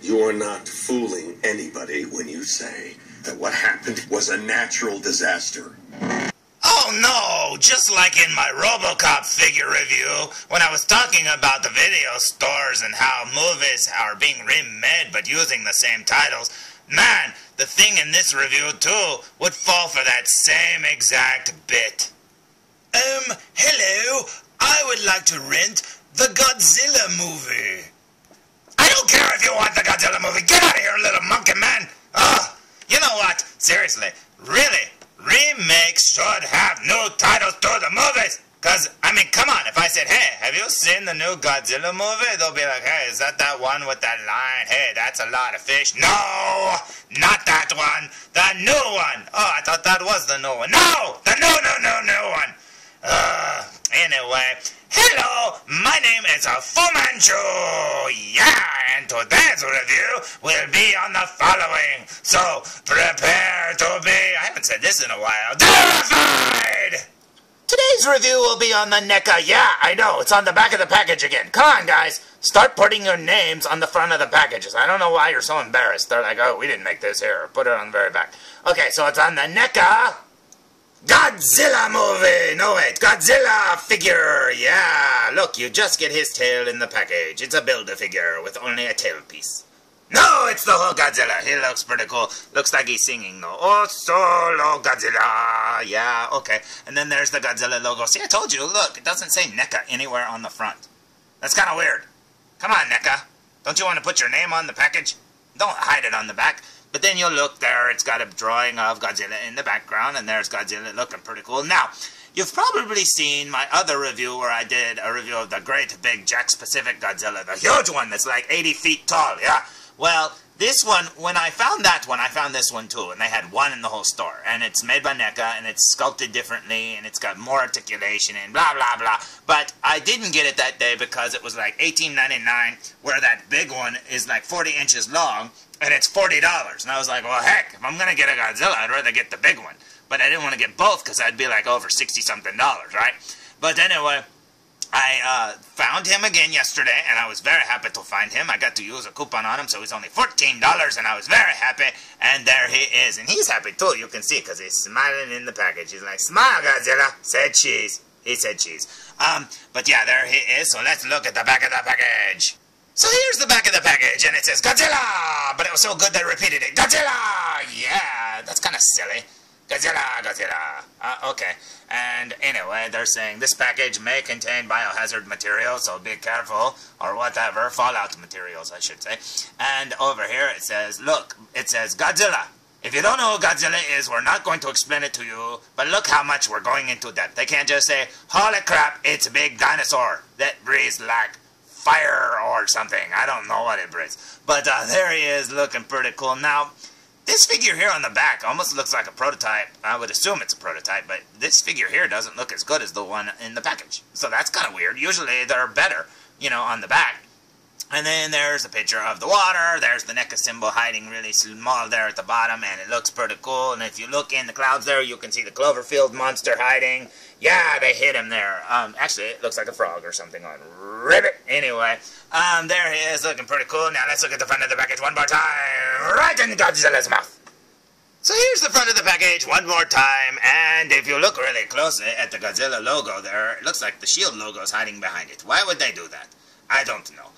You're not fooling anybody when you say that what happened was a natural disaster. Oh no! Just like in my RoboCop figure review, when I was talking about the video stores and how movies are being remade but using the same titles, man, the thing in this review too would fall for that same exact bit. Hello, I would like to rent the Godzilla movie. I don't care if you want the Godzilla movie. Get out of here, little monkey man. You know what? Seriously, really, remakes should have new titles to the movies. Because, I mean, come on. If I said, hey, have you seen the new Godzilla movie? They'll be like, hey, is that one with that line? Hey, that's a lot of fish. No, not that one. The new one. Oh, I thought that was the new one. No, the new one. Anyway, hello, my name is Fu Manchu. Yeah, and today's review will be on the following. So, prepare to be, I haven't said this in a while, terrified. Today's review will be on the NECA. Yeah, I know, it's on the back of the package again. Come on, guys, start putting your names on the front of the packages. I don't know why you're so embarrassed. They're like, oh, we didn't make this here. Put it on the very back. Okay, so it's on the NECA Godzilla movie! No, wait, Godzilla figure! Yeah, look, you just get his tail in the package. It's a Build-A-Figure with only a tail piece. No, it's the whole Godzilla. He looks pretty cool. Looks like he's singing, though. Oh, solo Godzilla! Yeah, okay. And then there's the Godzilla logo. See, I told you, look, it doesn't say NECA anywhere on the front. That's kind of weird. Come on, NECA. Don't you want to put your name on the package? Don't hide it on the back. But then you'll look there, it's got a drawing of Godzilla in the background, and there's Godzilla looking pretty cool. Now, you've probably seen my other review where I did a review of the great big Jack-Pacific Godzilla, the huge one that's like 80 feet tall, yeah? Well, this one, when I found that one, I found this one too, and they had one in the whole store. And it's made by NECA, and it's sculpted differently, and it's got more articulation, and blah, blah, blah. But I didn't get it that day because it was like $18.99, where that big one is like 40 inches long, and it's $40. And I was like, well, heck, if I'm going to get a Godzilla, I'd rather get the big one. But I didn't want to get both because I'd be like over $60-something, right? But anyway, I found him again yesterday, and I was very happy to find him. I got to use a coupon on him, so he's only $14, and I was very happy. And there he is. And he's happy, too, you can see, because he's smiling in the package. He's like, smile, Godzilla. Said cheese. He said cheese. But yeah, there he is. So let's look at the back of the package. So here's the back of the package, and it says Godzilla! But it was so good they repeated it. Godzilla! Yeah, that's kind of silly. Godzilla, Godzilla. Okay. And anyway, they're saying this package may contain biohazard material, so be careful, or whatever. Fallout materials, I should say. And over here it says, look, it says Godzilla. If you don't know who Godzilla is, we're not going to explain it to you, but look how much we're going into depth. They can't just say, holy crap, it's a big dinosaur that breathes like fire or something. I don't know what it breathes. But there he is, looking pretty cool. Now, this figure here on the back almost looks like a prototype. I would assume it's a prototype, but this figure here doesn't look as good as the one in the package. So that's kind of weird. Usually they're better, you know, on the back. And then there's a picture of the water. There's the NECA symbol hiding really small there at the bottom, and it looks pretty cool. And if you look in the clouds there, you can see the Cloverfield monster hiding. Yeah, they hit him there. Actually, it looks like a frog or something on ribbit. Anyway, there he is, looking pretty cool. Now let's look at the front of the package one more time. Right in Godzilla's mouth. So here's the front of the package one more time, and if you look really closely at the Godzilla logo there, it looks like the shield logo is hiding behind it. Why would they do that? I don't know.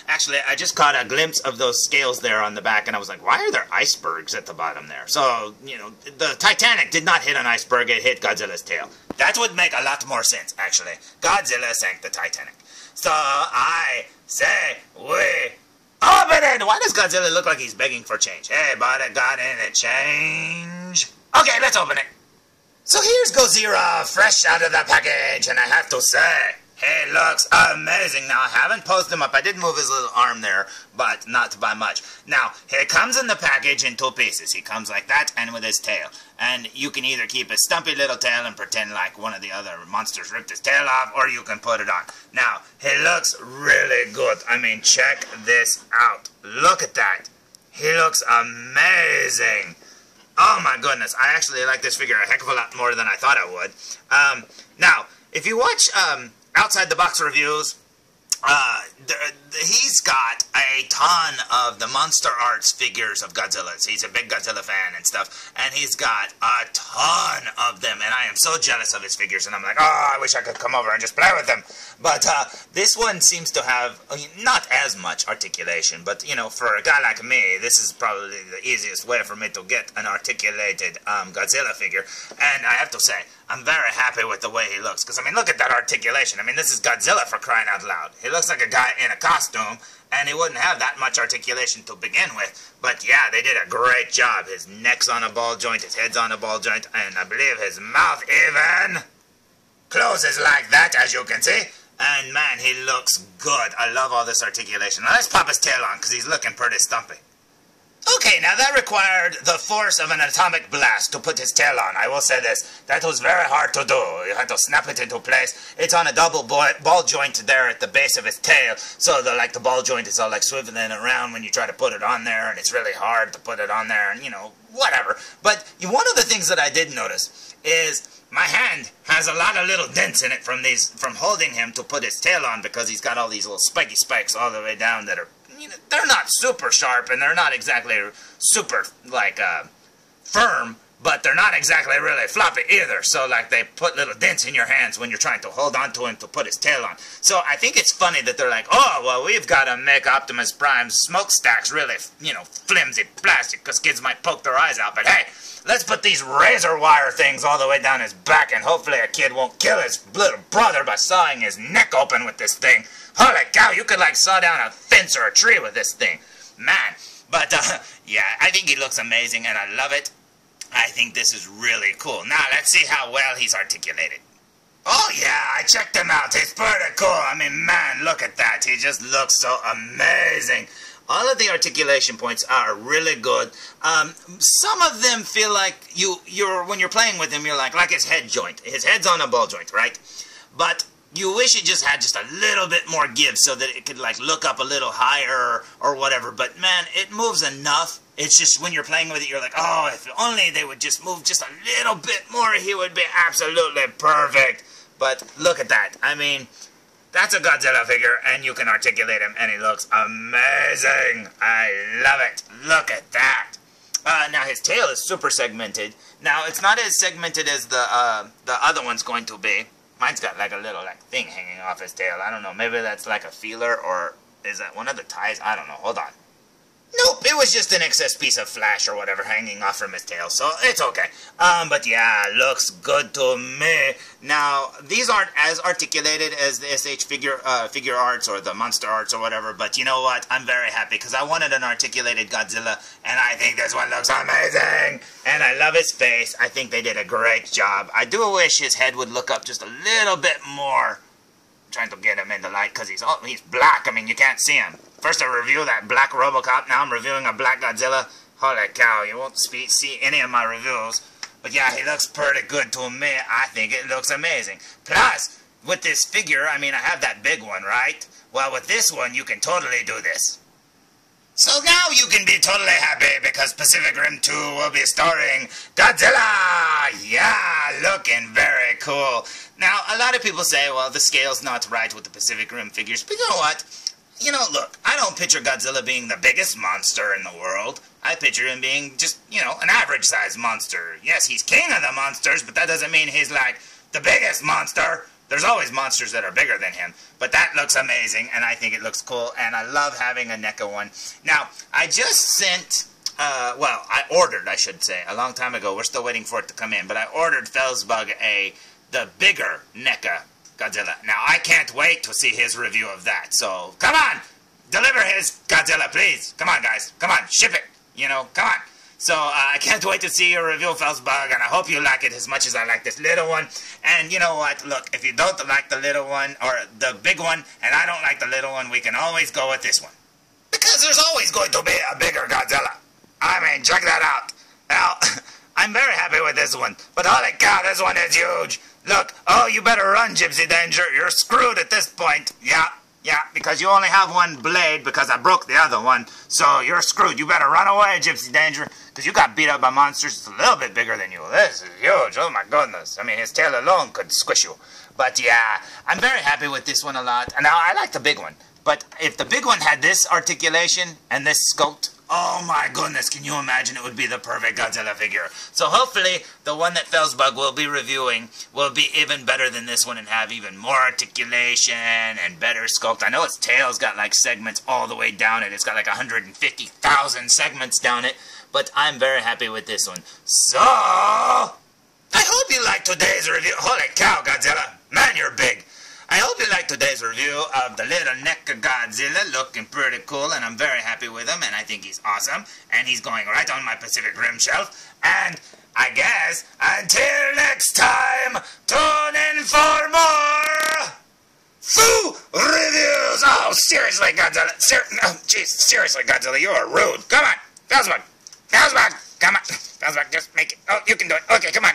Actually, I just caught a glimpse of those scales there on the back, and I was like, why are there icebergs at the bottom there? So, you know, the Titanic did not hit an iceberg, it hit Godzilla's tail. That would make a lot more sense, actually. Godzilla sank the Titanic. So, I say we open it! Why does Godzilla look like he's begging for change? Hey, buddy, got any change? Okay, let's open it. So here's Godzilla, fresh out of the package, and I have to say, he looks amazing. Now, I haven't posed him up. I did move his little arm there, but not by much. Now, he comes in the package in two pieces. He comes like that and with his tail. And you can either keep his stumpy little tail and pretend like one of the other monsters ripped his tail off, or you can put it on. Now, he looks really good. I mean, check this out. Look at that. He looks amazing. Oh, my goodness. I actually like this figure a heck of a lot more than I thought I would. Now, if you watch outside the box reviews, he's got a ton of the Monster Arts figures of Godzilla. He's a big Godzilla fan and stuff, and he's got a ton of them, and I am so jealous of his figures, and I'm like, oh, I wish I could come over and just play with them. But this one seems to have not as much articulation, but, you know, for a guy like me, this is probably the easiest way for me to get an articulated Godzilla figure, and I have to say, I'm very happy with the way he looks, because, I mean, look at that articulation. I mean, this is Godzilla for crying out loud. He looks like a guy in a costume, and he wouldn't have that much articulation to begin with. But yeah, they did a great job. His neck's on a ball joint, his head's on a ball joint, and I believe his mouth even closes like that, as you can see. And man, he looks good. I love all this articulation. Now let's pop his tail on, because he's looking pretty stumpy. Okay, now that required the force of an atomic blast to put his tail on. I will say this, that was very hard to do. You had to snap it into place. It's on a double ball joint there at the base of his tail, so the ball joint is all like swiveling around when you try to put it on there, and it's really hard to put it on there, and you know, whatever. But one of the things that I did notice is my hand has a lot of little dents in it from holding him to put his tail on, because he's got all these little spiky spikes all the way down that are, you know, they're not super sharp, and they're not exactly super, like, firm, but they're not exactly really floppy either. So, like, they put little dents in your hands when you're trying to hold on to him to put his tail on. So, I think it's funny that they're like, oh, well, we've got to make Optimus Prime's smokestacks really, you know, flimsy plastic, because kids might poke their eyes out. But, hey, let's put these razor wire things all the way down his back, and hopefully a kid won't kill his little brother by sawing his neck open with this thing. Holy cow, you could, like, saw down a fence or a tree with this thing. Man. But, yeah, I think he looks amazing, and I love it. I think this is really cool. Now, let's see how well he's articulated. Oh, yeah, I checked him out. He's pretty cool. I mean, man, look at that. He just looks so amazing. All of the articulation points are really good. Some of them feel like when you're playing with him, you're like his head joint. His head's on a ball joint, right? But you wish it just had just a little bit more give so that it could, like, look up a little higher or whatever. But, man, it moves enough. It's just when you're playing with it, you're like, oh, if only they would just move just a little bit more, he would be absolutely perfect. But look at that. I mean, that's a Godzilla figure, and you can articulate him, and he looks amazing. I love it. Look at that. Now, his tail is super segmented. Now, it's not as segmented as the other one's going to be. Mine's got like a little thing hanging off his tail. I don't know. Maybe that's like a feeler, or is that one of the ties? I don't know. Hold on. Nope, it was just an excess piece of flash or whatever hanging off from his tail, so it's okay. But yeah, looks good to me. Now, these aren't as articulated as the SH figure arts or the Monster Arts or whatever, but you know what? I'm very happy because I wanted an articulated Godzilla, and I think this one looks amazing. And I love his face. I think they did a great job. I do wish his head would look up just a little bit more. I'm trying to get him in the light because he's black. I mean, you can't see him. First I review that black RoboCop, now I'm reviewing a black Godzilla. Holy cow, you won't see any of my reviews. But yeah, he looks pretty good to me. I think it looks amazing. Plus, with this figure, I mean, I have that big one, right? Well, with this one, you can totally do this. So now you can be totally happy because Pacific Rim 2 will be starring Godzilla! Yeah, looking very cool. Now, a lot of people say, well, the scale's not right with the Pacific Rim figures, but you know what? You know, look, I don't picture Godzilla being the biggest monster in the world. I picture him being just, you know, an average-sized monster. Yes, he's king of the monsters, but that doesn't mean he's, like, the biggest monster. There's always monsters that are bigger than him. But that looks amazing, and I think it looks cool, and I love having a NECA one. Now, I just sent, well, I ordered, I should say, a long time ago. We're still waiting for it to come in, but I ordered felzbug the bigger NECA Godzilla. Now, I can't wait to see his review of that. So, come on! Deliver his Godzilla, please! Come on, guys. Come on, ship it! You know, come on! So, I can't wait to see your review of felzbug, and I hope you like it as much as I like this little one. And you know what? Look, if you don't like the little one, or the big one, and I don't like the little one, we can always go with this one. Because there's always going to be a bigger Godzilla. I mean, check that out. Now, I'm very happy with this one, but holy cow, this one is huge! Look, oh, you better run, Gypsy Danger. You're screwed at this point. Yeah, because you only have one blade because I broke the other one. So you're screwed. You better run away, Gypsy Danger, because you got beat up by monsters it's a little bit bigger than you. This is huge. Oh, my goodness. I mean, his tail alone could squish you. But, yeah, I'm very happy with this one a lot. And now, I like the big one. But if the big one had this articulation and this sculpt, oh my goodness, can you imagine? It would be the perfect Godzilla figure. So hopefully the one that felzbug will be reviewing will be even better than this one and have even more articulation and better sculpt. I know its tail's got like segments all the way down it. It's got like 150,000 segments down it. But I'm very happy with this one. So, I hope you liked today's review. Holy cow, Godzilla. Man, you're big. I hope you liked today's review of the little NECA Godzilla, looking pretty cool, and I'm very happy with him, and I think he's awesome, and he's going right on my Pacific Rim shelf, and I guess, until next time, tune in for more Foo Reviews! Oh, seriously, Godzilla, seriously, Godzilla, you are rude. Come on, felzbug, come on, felzbug, just make it, oh, you can do it, okay, come on.